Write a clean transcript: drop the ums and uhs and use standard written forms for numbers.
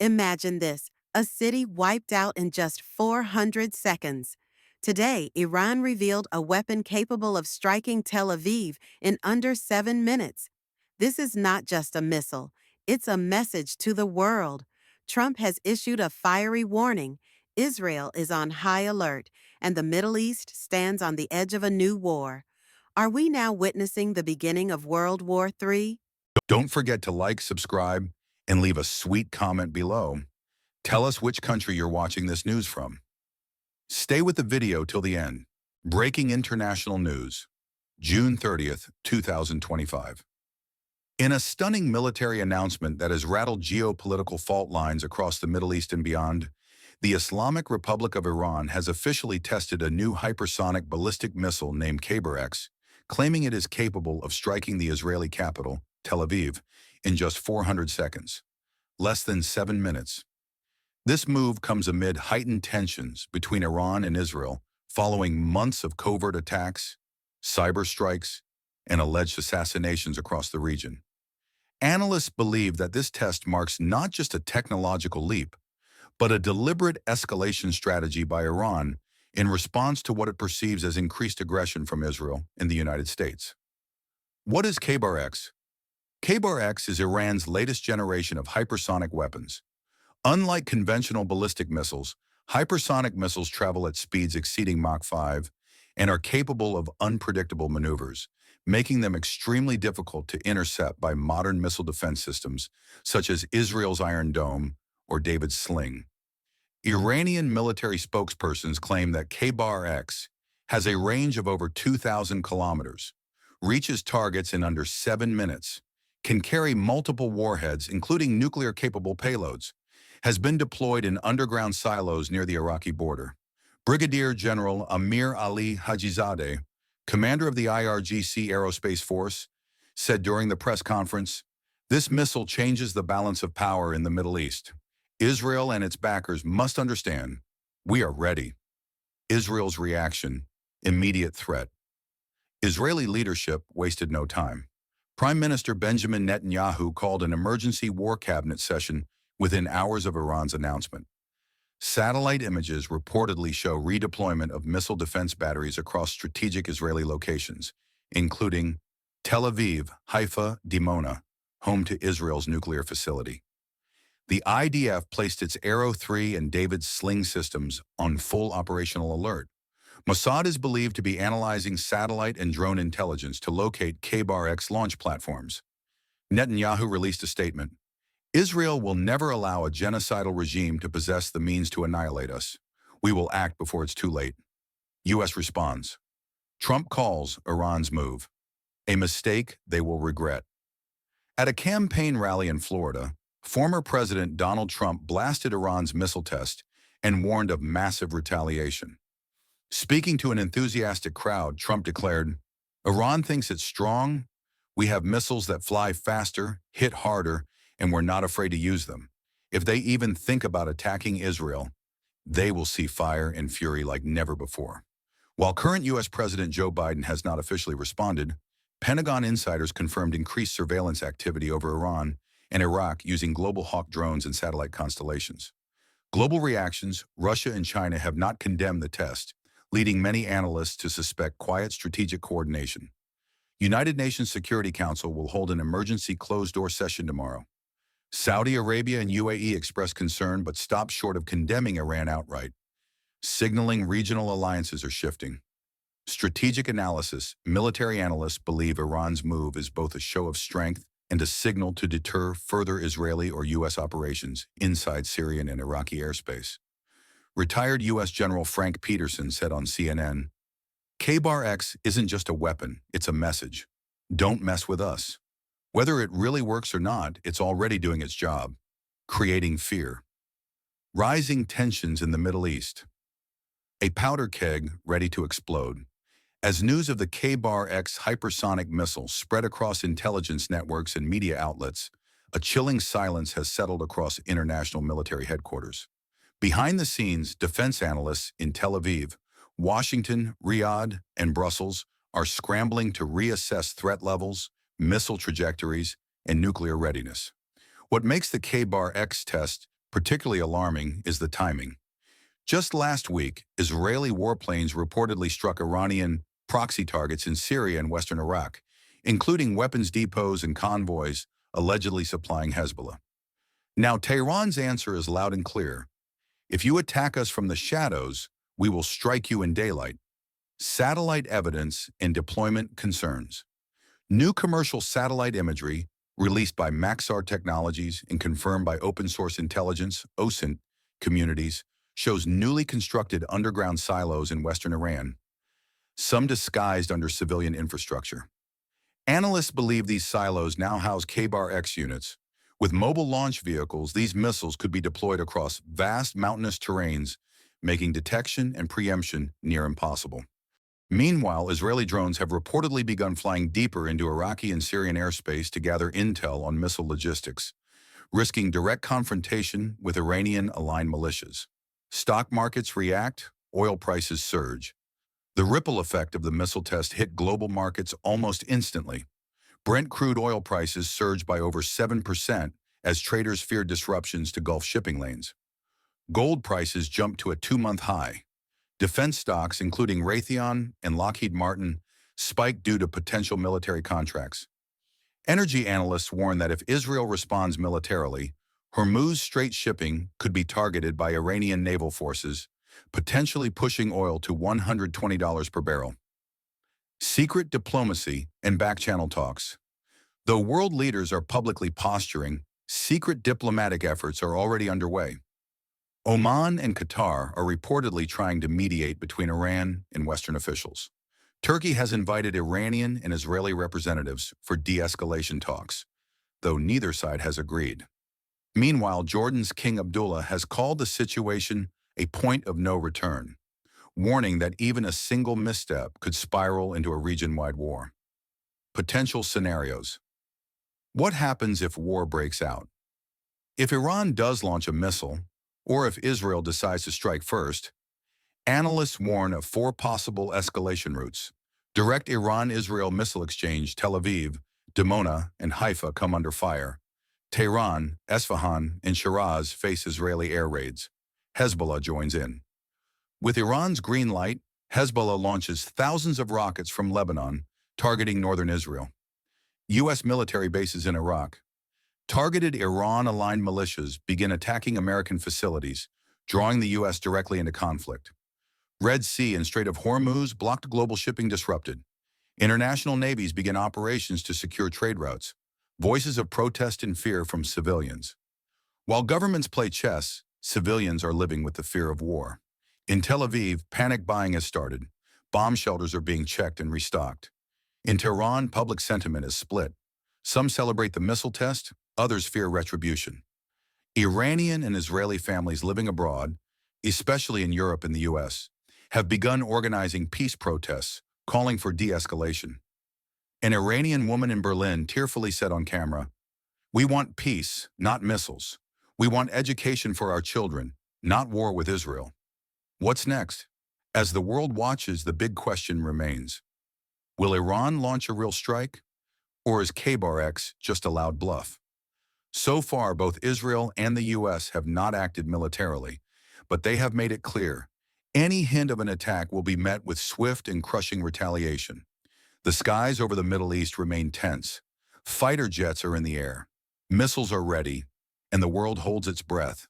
Imagine this, a city wiped out in just 400 seconds. Today, Iran revealed a weapon capable of striking Tel Aviv in under 7 minutes. This is not just a missile, it's a message to the world. Trump has issued a fiery warning. Israel is on high alert, and the Middle East stands on the edge of a new war. Are we now witnessing the beginning of World War III? Don't forget to like, subscribe, and leave a sweet comment below. Tell us which country you're watching this news from. Stay with the video till the end. Breaking international news, June 30th, 2025. In a stunning military announcement that has rattled geopolitical fault lines across the Middle East and beyond, the Islamic Republic of Iran has officially tested a new hypersonic ballistic missile named Kheibar-X, claiming it is capable of striking the Israeli capital, Tel Aviv, in just 400 seconds, less than 7 minutes. This move comes amid heightened tensions between Iran and Israel following months of covert attacks, cyber strikes, and alleged assassinations across the region. Analysts believe that this test marks not just a technological leap, but a deliberate escalation strategy by Iran in response to what it perceives as increased aggression from Israel and the United States. What is Kheibar-X? Kheibar-X is Iran's latest generation of hypersonic weapons. Unlike conventional ballistic missiles, hypersonic missiles travel at speeds exceeding Mach 5 and are capable of unpredictable maneuvers, making them extremely difficult to intercept by modern missile defense systems such as Israel's Iron Dome or David's Sling. Iranian military spokespersons claim that Kheibar-X has a range of over 2,000 kilometers, reaches targets in under 7 minutes, can carry multiple warheads, including nuclear-capable payloads, has been deployed in underground silos near the Iraqi border. Brigadier General Amir Ali Hajizadeh, commander of the IRGC Aerospace Force, said during the press conference, "This missile changes the balance of power in the Middle East. Israel and its backers must understand, we are ready." Israel's reaction, immediate threat. Israeli leadership wasted no time. Prime Minister Benjamin Netanyahu called an emergency war cabinet session within hours of Iran's announcement. Satellite images reportedly show redeployment of missile defense batteries across strategic Israeli locations, including Tel Aviv, Haifa, Dimona, home to Israel's nuclear facility. The IDF placed its Arrow 3 and David's Sling systems on full operational alert. Mossad is believed to be analyzing satellite and drone intelligence to locate Kheibar-X launch platforms. Netanyahu released a statement. "Israel will never allow a genocidal regime to possess the means to annihilate us. We will act before it's too late." U.S. responds. Trump calls Iran's move a mistake they will regret. At a campaign rally in Florida, former President Donald Trump blasted Iran's missile test and warned of massive retaliation. Speaking to an enthusiastic crowd, Trump declared, "Iran thinks it's strong. We have missiles that fly faster, hit harder, and we're not afraid to use them. If they even think about attacking Israel, they will see fire and fury like never before." While current U.S. President Joe Biden has not officially responded, Pentagon insiders confirmed increased surveillance activity over Iran and Iraq using Global Hawk drones and satellite constellations. Global reactions, Russia and China have not condemned the test, leading many analysts to suspect quiet strategic coordination. United Nations Security Council will hold an emergency closed-door session tomorrow. Saudi Arabia and UAE expressed concern but stopped short of condemning Iran outright, signaling regional alliances are shifting. Strategic analysis, military analysts believe Iran's move is both a show of strength and a signal to deter further Israeli or U.S. operations inside Syrian and Iraqi airspace. Retired U.S. General Frank Peterson said on CNN, "Kheibar-X isn't just a weapon, it's a message. Don't mess with us. Whether it really works or not, it's already doing its job, creating fear." Rising tensions in the Middle East. A powder keg ready to explode. As news of the Kheibar-X hypersonic missile spread across intelligence networks and media outlets, a chilling silence has settled across international military headquarters. Behind the scenes, defense analysts in Tel Aviv, Washington, Riyadh, and Brussels are scrambling to reassess threat levels, missile trajectories, and nuclear readiness. What makes the Kheibar-X test Particularly alarming is the timing. Just last week, Israeli warplanes reportedly struck Iranian proxy targets in Syria and western Iraq, including weapons depots and convoys allegedly supplying Hezbollah. Now, Tehran's answer is loud and clear. If you attack us from the shadows, we will strike you in daylight. Satellite evidence and deployment concerns. New commercial satellite imagery, released by Maxar Technologies and confirmed by open source intelligence (OSINT) communities, shows newly constructed underground silos in western Iran, some disguised under civilian infrastructure. Analysts believe these silos now house Kheibar-X units. With mobile launch vehicles, these missiles could be deployed across vast mountainous terrains, making detection and preemption near impossible. Meanwhile, Israeli drones have reportedly begun flying deeper into Iraqi and Syrian airspace to gather intel on missile logistics, risking direct confrontation with Iranian-aligned militias. Stock markets react, oil prices surge. The ripple effect of the missile test hit global markets almost instantly. Brent crude oil prices surged by over 7% as traders feared disruptions to Gulf shipping lanes. Gold prices jumped to a 2-month high. Defense stocks, including Raytheon and Lockheed Martin, spiked due to potential military contracts. Energy analysts warn that if Israel responds militarily, Hormuz Strait shipping could be targeted by Iranian naval forces, potentially pushing oil to $120 per barrel. Secret diplomacy and back-channel talks. Though world leaders are publicly posturing, secret diplomatic efforts are already underway. Oman and Qatar are reportedly trying to mediate between Iran and Western officials. Turkey has invited Iranian and Israeli representatives for de-escalation talks, though neither side has agreed. Meanwhile, Jordan's King Abdullah has called the situation a point of no return, warning that even a single misstep could spiral into a region-wide war. Potential scenarios. What happens if war breaks out? If Iran does launch a missile, or if Israel decides to strike first, analysts warn of 4 possible escalation routes. Direct Iran-Israel missile exchange. Tel Aviv, Dimona, and Haifa come under fire. Tehran, Esfahan, and Shiraz face Israeli air raids. Hezbollah joins in. With Iran's green light, Hezbollah launches thousands of rockets from Lebanon, targeting northern Israel. U.S. military bases in Iraq. Targeted Iran-aligned militias begin attacking American facilities, drawing the U.S. directly into conflict. Red Sea and Strait of Hormuz blocked global shipping disrupted. International navies begin operations to secure trade routes. Voices of protest and fear from civilians. While governments play chess, civilians are living with the fear of war. In Tel Aviv, panic buying has started. Bomb shelters are being checked and restocked. In Tehran, public sentiment is split. Some celebrate the missile test, others fear retribution. Iranian and Israeli families living abroad, especially in Europe and the U.S., have begun organizing peace protests, calling for de-escalation. An Iranian woman in Berlin tearfully said on camera, "We want peace, not missiles. We want education for our children, not war with Israel." What's next? As the world watches, the big question remains. Will Iran launch a real strike? Or is Kheibar-X just a loud bluff? So far, both Israel and the U.S. have not acted militarily, but they have made it clear any hint of an attack will be met with swift and crushing retaliation. The skies over the Middle East remain tense. Fighter jets are in the air. Missiles are ready, and the world holds its breath.